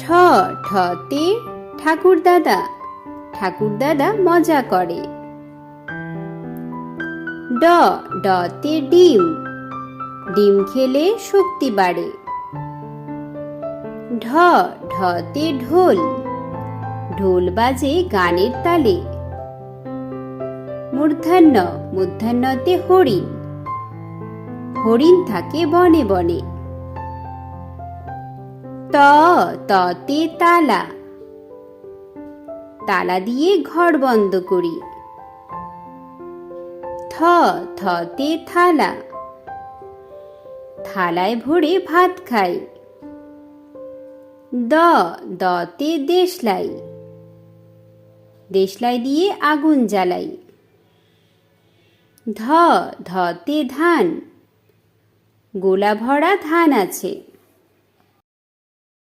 ঠ ঠতে ঠাকুরদাদা, ঠাকুরদাদা মজা করে। ড ডতে ডিম, ডিম খেলে শক্তি বাড়ে। ঢ ঢতে ঢোল, ঢোল বাজে গানের তালে। মূর্ধন্য, মূর্ধন্যতে হরিণ, হরিণ থাকে বনে বনে। ত ততে তালা, তালা দিয়ে ঘর বন্ধ করি। থ থতে থালা, থালায় ভরে ভাত খাই। দ দতে দেশলাই, দেশলাই দিয়ে আগুন জ্বালাই। ধ ধতে ধান, গোলা ভরা ধান আছে।